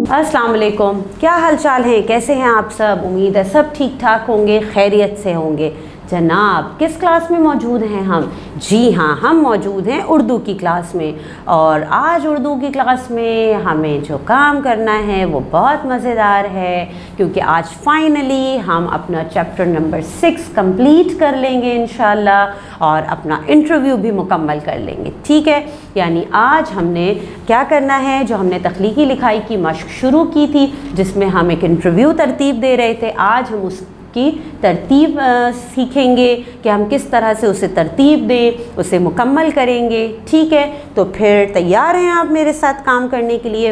अस्सलाम वालेकुम, क्या हाल चाल हैं, कैसे हैं आप सब। उम्मीद है सब ठीक ठाक होंगे, खैरियत से होंगे। जनाब, किस क्लास में मौजूद हैं हम? जी हाँ, हम मौजूद हैं उर्दू की क्लास में। और आज उर्दू की क्लास में हमें जो काम करना है वो बहुत मज़ेदार है, क्योंकि आज फाइनली हम अपना चैप्टर नंबर 6 कंप्लीट कर लेंगे इंशाल्लाह, और अपना इंटरव्यू भी मुकम्मल कर लेंगे। ठीक है, यानी आज हमने क्या करना है, जो हमने तख्लीकी लिखाई की मश्क शुरू की थी, जिसमें हम एक इंटरव्यू तरतीब दे रहे थे, आज हम उसकी तरतीब सीखेंगे कि हम किस तरह से उसे तरतीब दें, उसे मुकम्मल करेंगे। ठीक है, तो फिर तैयार हैं आप मेरे साथ काम करने के लिए?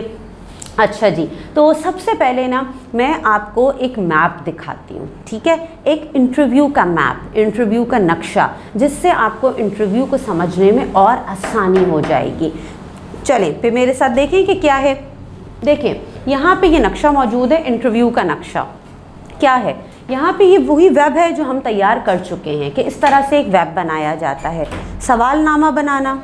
अच्छा जी, तो सबसे पहले ना मैं आपको एक मैप दिखाती हूँ। ठीक है, एक इंटरव्यू का मैप, इंटरव्यू का नक्शा, जिससे आपको इंटरव्यू को समझने में और आसानी हो जाएगी। चलें फिर मेरे साथ देखें कि क्या है। देखें, यहाँ पे ये नक्शा मौजूद है, इंटरव्यू का नक्शा। क्या है यहाँ पे? ये वही वेब है जो हम तैयार कर चुके हैं कि इस तरह से एक वेब बनाया जाता है। सवालनामा बनाना,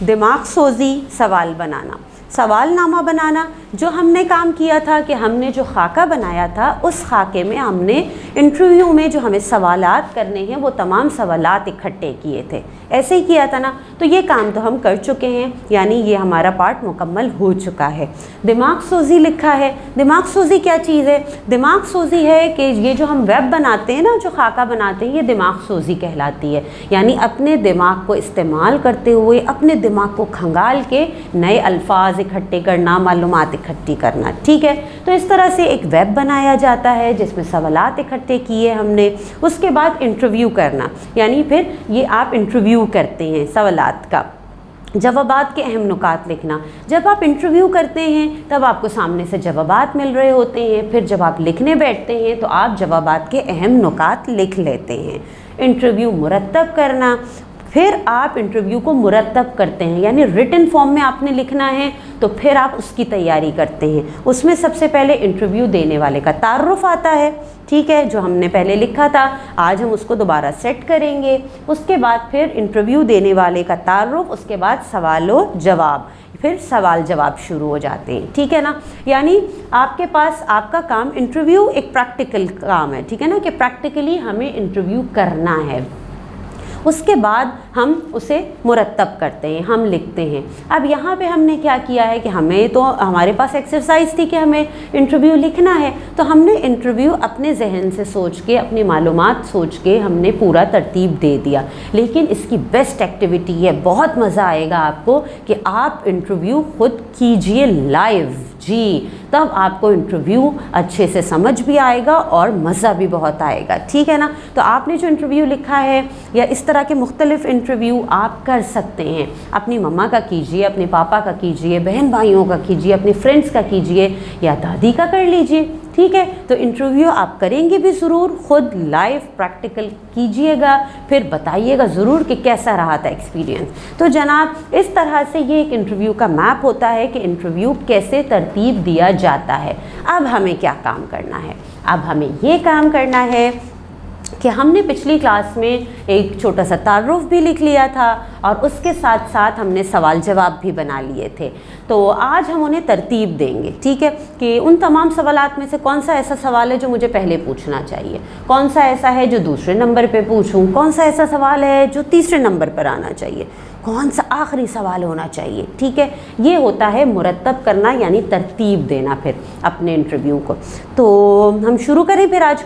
दिमाग सोजी सवाल बनाना। सवालनामा बनाना, जो हमने काम किया था कि हमने जो खाका बनाया था, उस खाके में हमने इंटरव्यू में जो हमें सवालात करने हैं वो तमाम सवालात इकट्ठे किए थे। ऐसे ही किया था ना, तो ये काम तो हम कर चुके हैं, यानी ये हमारा पार्ट मुकम्मल हो चुका है। दिमाग सोजी लिखा है। दिमाग सोजी क्या चीज़ है? दिमाग सोजी है कि ये जो हम वेब बनाते हैं ना, जो खाका बनाते हैं, ये दिमाग सोजी कहलाती है। यानी अपने दिमाग को इस्तेमाल करते हुए, अपने दिमाग को खंगाल के नए अल्फाज इकट्ठे करना, मालूमात इकट्ठी करना। ठीक है, तो इस तरह से एक वेब बनाया जाता है जिसमें सवालात इकट्ठे किए हमने। उसके बाद इंटरव्यू करना, यानी फिर ये आप इंटरव्यू करते हैं सवालात का। जवाबात के अहम नुकात लिखना, जब आप इंटरव्यू करते हैं तब आपको सामने से जवाबात मिल रहे होते हैं, फिर जब आप लिखने बैठते हैं तो आप जवाबात के अहम नुकात लिख लेते हैं। इंटरव्यू मुरतब करना, फिर आप इंटरव्यू को मुरतब करते हैं, यानी रिटन फॉर्म में आपने लिखना है तो फिर आप उसकी तैयारी करते हैं। उसमें सबसे पहले इंटरव्यू देने वाले का तारुफ आता है। ठीक है, जो हमने पहले लिखा था आज हम उसको दोबारा सेट करेंगे। उसके बाद फिर इंटरव्यू देने वाले का तारुफ, उसके बाद सवालो जवाब, फिर सवाल जवाब शुरू हो जाते हैं। ठीक है ना, यानी आपके पास आपका काम इंटरव्यू एक प्रैक्टिकल काम है। ठीक है ना, कि प्रैक्टिकली हमें इंटरव्यू करना है। उसके बाद हम उसे मुरतब करते हैं, हम लिखते हैं। अब यहाँ पे हमने क्या किया है कि हमें तो हमारे पास एक्सरसाइज थी कि हमें इंटरव्यू लिखना है, तो हमने इंटरव्यू अपने जहन से सोच के, अपनी मालूमात सोच के हमने पूरा तरतीब दे दिया। लेकिन इसकी बेस्ट एक्टिविटी है, बहुत मज़ा आएगा आपको कि आप इंटरव्यू खुद कीजिए लाइव। जी, तब आपको इंटरव्यू अच्छे से समझ भी आएगा और मज़ा भी बहुत आएगा। ठीक है ना, तो आपने जो इंटरव्यू लिखा है या इस तरह के मुख्तलिफ इंटरव्यू आप कर सकते हैं। अपनी मम्मा का कीजिए, अपने पापा का कीजिए, बहन भाइयों का कीजिए, अपनी फ्रेंड्स का कीजिए या दादी का कर लीजिए। ठीक है, तो इंटरव्यू आप करेंगे भी ज़रूर, खुद लाइव प्रैक्टिकल कीजिएगा, फिर बताइएगा ज़रूर कि कैसा रहा था एक्सपीरियंस। तो जनाब, इस तरह से ये एक इंटरव्यू का मैप होता है कि इंटरव्यू कैसे तरतीब दिया जाता है। अब हमें क्या काम करना है? अब हमें ये काम करना है कि हमने पिछली क्लास में एक छोटा सा तारुफ भी लिख लिया था और उसके साथ साथ हमने सवाल जवाब भी बना लिए थे। तो आज हम उन्हें तरतीब देंगे। ठीक है, कि उन तमाम सवालात में से कौन सा ऐसा सवाल है जो मुझे पहले पूछना चाहिए, कौन सा ऐसा है जो दूसरे नंबर पे पूछूं, कौन सा ऐसा सवाल है जो तीसरे नंबर पर आना चाहिए, कौन सा आखिरी सवाल होना चाहिए। ठीक है, ये होता है मुरतब करना, यानी तरतीब देना फिर अपने इंटरव्यू को। तो हम शुरू करें फिर आज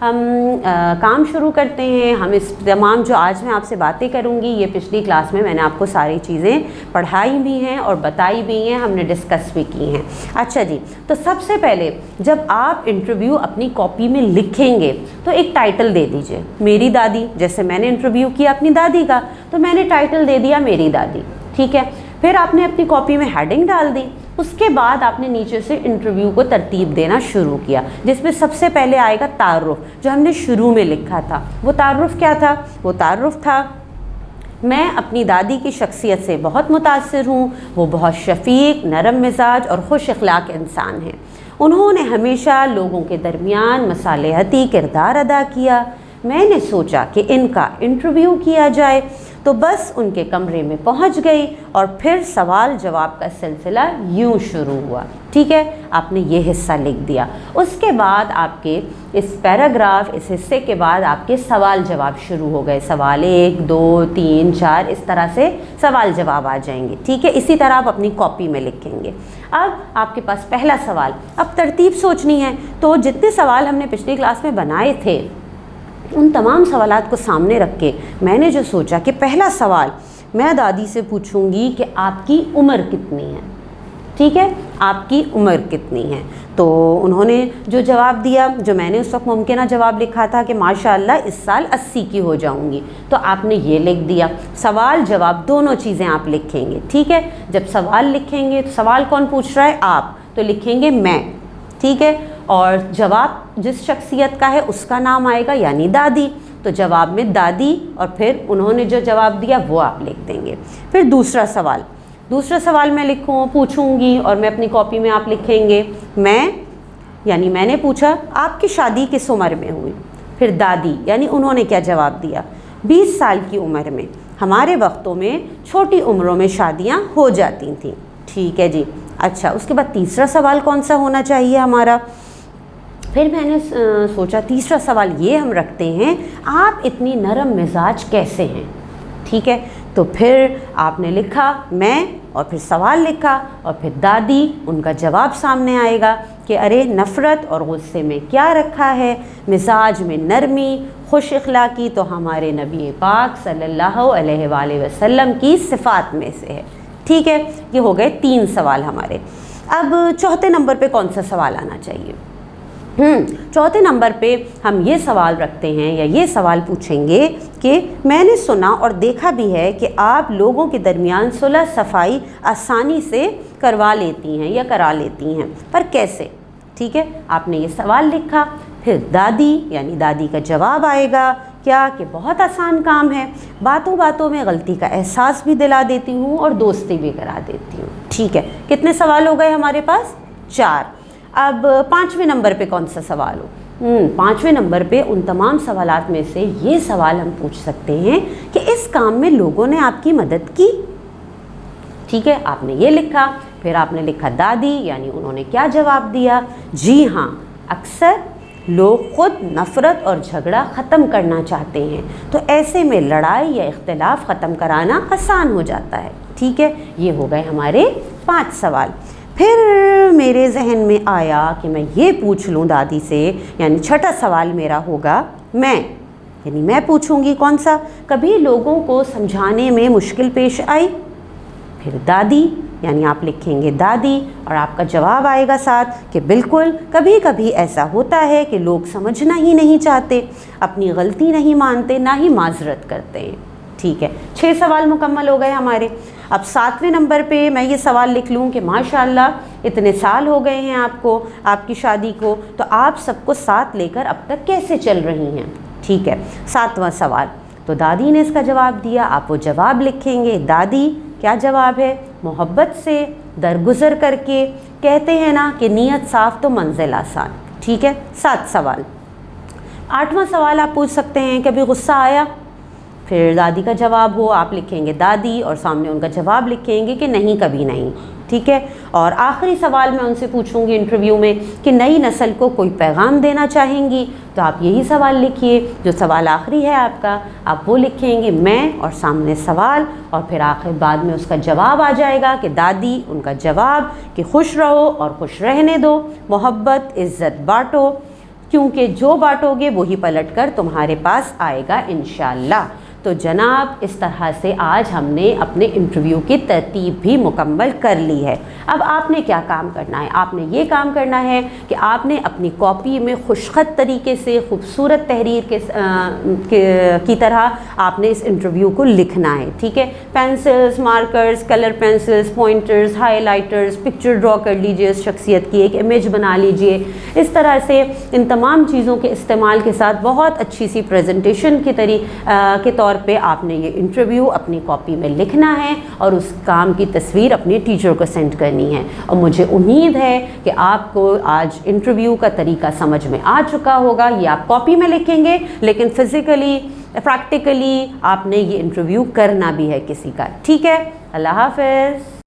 काम शुरू करते हैं। हम इस तमाम जो आज मैं आपसे बातें करूंगी, ये पिछली क्लास में मैंने आपको सारी चीज़ें पढ़ाई भी हैं और बताई भी हैं, हमने डिस्कस भी की हैं। अच्छा जी, तो सबसे पहले जब आप इंटरव्यू अपनी कॉपी में लिखेंगे तो एक टाइटल दे दीजिए। मेरी दादी, जैसे मैंने इंटरव्यू किया अपनी दादी का, तो मैंने टाइटल दे दिया मेरी दादी। ठीक है, फिर आपने अपनी कॉपी में हेडिंग डाल दी। उसके बाद आपने नीचे से इंटरव्यू को तरतीब देना शुरू किया, जिसमें सबसे पहले आएगा तारुफ, जो हमने शुरू में लिखा था। वो तारुफ क्या था? वो तारुफ था, मैं अपनी दादी की शख्सियत से बहुत मुतासिर हूँ। वो बहुत शफीक, नरम मिजाज और खुश अखलाक इंसान हैं। उन्होंने हमेशा लोगों के दरमियान मसालेहती किरदार अदा किया। मैंने सोचा कि इनका इंटरव्यू किया जाए, तो बस उनके कमरे में पहुंच गई और फिर सवाल जवाब का सिलसिला यूं शुरू हुआ। ٹھیک ہے، آپ نے یہ حصہ لکھ دیا۔ اس کے بعد آپ کے اس پیراگراف، اس حصے کے بعد آپ کے سوال جواب شروع ہو گئے، سوال 1 2 3 4 اس طرح سے سوال جواب آ جائیں گے، ٹھیک ہے۔ اسی طرح آپ اپنی کاپی میں لکھیں گے۔ اب آپ کے پاس پہلا سوال، اب ترتیب سوچنی ہے، تو جتنے سوال ہم نے پچھلی کلاس میں بنائے تھے ان تمام سوالات کو سامنے رکھ کے میں نے جو سوچا کہ پہلا سوال میں دادی سے پوچھوں گی کہ آپ کی عمر کتنی ہے، ٹھیک ہے، آپ کی عمر کتنی ہے۔ تو انہوں نے جو جواب دیا، جو میں نے اس وقت ممکنہ جواب لکھا تھا کہ ماشاءاللہ اس سال 80 کی ہو جاؤں گی، تو آپ نے یہ لکھ دیا۔ سوال جواب دونوں چیزیں آپ لکھیں گے، ٹھیک ہے۔ جب سوال لکھیں گے تو سوال کون پوچھ رہا ہے؟ آپ، تو لکھیں گے میں، ٹھیک ہے۔ اور جواب جس شخصیت کا ہے اس کا نام آئے گا، یعنی دادی، تو جواب میں دادی، اور پھر انہوں نے جو جواب دیا وہ آپ لکھ دیں گے۔ پھر دوسرا سوال میں پوچھوں گی، اور میں اپنی کاپی میں آپ لکھیں گے میں، یعنی میں نے پوچھا آپ کی شادی کس عمر میں ہوئی؟ پھر دادی، یعنی انہوں نے کیا جواب دیا؟ 20 سال کی عمر میں۔ ہمارے وقتوں میں چھوٹی عمروں میں شادیاں ہو جاتی تھیں، ٹھیک ہے جی۔ اچھا، اس کے بعد تیسرا سوال کون سا ہونا چاہیے ہمارا؟ پھر میں نے سوچا تیسرا سوال یہ ہم رکھتے ہیں، آپ اتنی نرم مزاج کیسے ہیں، ٹھیک ہے۔ تو پھر آپ نے لکھا میں، اور پھر سوال لکھا، اور پھر دادی، ان کا جواب سامنے آئے گا کہ ارے نفرت اور غصے میں کیا رکھا ہے، مزاج میں نرمی، خوش اخلاقی تو ہمارے نبی پاک صلی اللہ علیہ وآلہ وسلم کی صفات میں سے ہے، ٹھیک ہے۔ یہ ہو گئے 3 سوال ہمارے۔ اب چوتھے نمبر پہ کون سا سوال آنا چاہیے؟ چوتھے نمبر پہ ہم یہ سوال رکھتے ہیں، یا یہ سوال پوچھیں گے کہ میں نے سنا اور دیکھا بھی ہے کہ آپ لوگوں کے درمیان صلح صفائی آسانی سے کروا لیتی ہیں یا کرا لیتی ہیں، پر کیسے، ٹھیک ہے۔ آپ نے یہ سوال لکھا، پھر دادی، یعنی دادی کا جواب آئے گا کیا کہ بہت آسان کام ہے، باتوں باتوں میں غلطی کا احساس بھی دلا دیتی ہوں اور دوستی بھی کرا دیتی ہوں، ٹھیک ہے۔ کتنے سوال ہو گئے ہمارے پاس؟ 4۔ اب 5ویں نمبر پہ کون سا سوال ہو؟ 5ویں نمبر پہ ان تمام سوالات میں سے یہ سوال ہم پوچھ سکتے ہیں کہ اس کام میں لوگوں نے آپ کی مدد کی، ٹھیک ہے۔ آپ نے یہ لکھا، پھر آپ نے لکھا دادی، یعنی انہوں نے کیا جواب دیا؟ جی ہاں، اکثر لوگ خود نفرت اور جھگڑا ختم کرنا چاہتے ہیں، تو ایسے میں لڑائی یا اختلاف ختم کرانا آسان ہو جاتا ہے، ٹھیک ہے۔ یہ ہو گئے ہمارے 5 سوال۔ پھر میرے ذہن میں آیا کہ میں یہ پوچھ لوں دادی سے، یعنی چھٹا سوال میرا ہوگا میں، یعنی میں پوچھوں گی کون سا؟ کبھی لوگوں کو سمجھانے میں مشکل پیش آئی؟ پھر دادی، یعنی آپ لکھیں گے دادی، اور آپ کا جواب آئے گا ساتھ کہ بالکل، کبھی کبھی ایسا ہوتا ہے کہ لوگ سمجھنا ہی نہیں چاہتے، اپنی غلطی نہیں مانتے، نہ ہی معذرت کرتے ہیں، ٹھیک ہے۔ 6 سوال مکمل ہو گئے ہمارے۔ اب 7ویں نمبر پہ میں یہ سوال لکھ لوں کہ ماشاءاللہ اتنے سال ہو گئے ہیں آپ کو، آپ کی شادی کو، تو آپ سب کو ساتھ لے کر اب تک کیسے چل رہی ہیں، ٹھیک ہے۔ 7واں سوال، تو دادی نے اس کا جواب دیا، آپ وہ جواب لکھیں گے۔ دادی کیا جواب ہے؟ محبت سے درگزر کر کے، کہتے ہیں نا کہ نیت صاف تو منزل آسان، ٹھیک ہے۔ 7 سوال۔ 8واں سوال آپ پوچھ سکتے ہیں کبھی غصہ آیا؟ پھر دادی کا جواب ہو، آپ لکھیں گے دادی، اور سامنے ان کا جواب لکھیں گے کہ نہیں، کبھی نہیں، ٹھیک ہے۔ اور آخری سوال میں ان سے پوچھوں گی انٹرویو میں کہ نئی نسل کو کوئی پیغام دینا چاہیں گی، تو آپ یہی سوال لکھیے، جو سوال آخری ہے آپ کا، آپ وہ لکھیں گے میں، اور سامنے سوال، اور پھر آخر بعد میں اس کا جواب آ جائے گا کہ دادی، ان کا جواب کہ خوش رہو اور خوش رہنے دو، محبت عزت بانٹو، کیونکہ جو بانٹو گے وہی پلٹ کر تمہارے پاس آئے گا انشاءاللہ۔ تو جناب اس طرح سے آج ہم نے اپنے انٹرویو کی ترتیب بھی مکمل کر لی ہے۔ اب آپ نے کیا کام کرنا ہے؟ آپ نے یہ کام کرنا ہے کہ آپ نے اپنی کاپی میں خوشخط طریقے سے خوبصورت تحریر کی طرح آپ نے اس انٹرویو کو لکھنا ہے، ٹھیک ہے۔ Pencils, markers, colour pencils, pointers, highlighters, picture draw کر لیجئے، اس شخصیت کی ایک امیج بنا لیجئے۔ اس طرح سے ان تمام چیزوں کے استعمال کے ساتھ بہت اچھی سی پریزنٹیشن کے طور پہ آپ نے یہ انٹرویو اپنی کاپی میں لکھنا ہے، اور اس کام کی تصویر اپنے ٹیچر کو سینڈ کرنی ہے۔ اور مجھے امید ہے کہ آپ کو آج انٹرویو کا طریقہ سمجھ میں آ چکا ہوگا۔ یہ آپ کاپی میں لکھیں گے، لیکن فزیکلی، پریکٹیکلی آپ نے یہ انٹرویو کرنا بھی ہے کسی کا، ٹھیک ہے۔ اللہ حافظ۔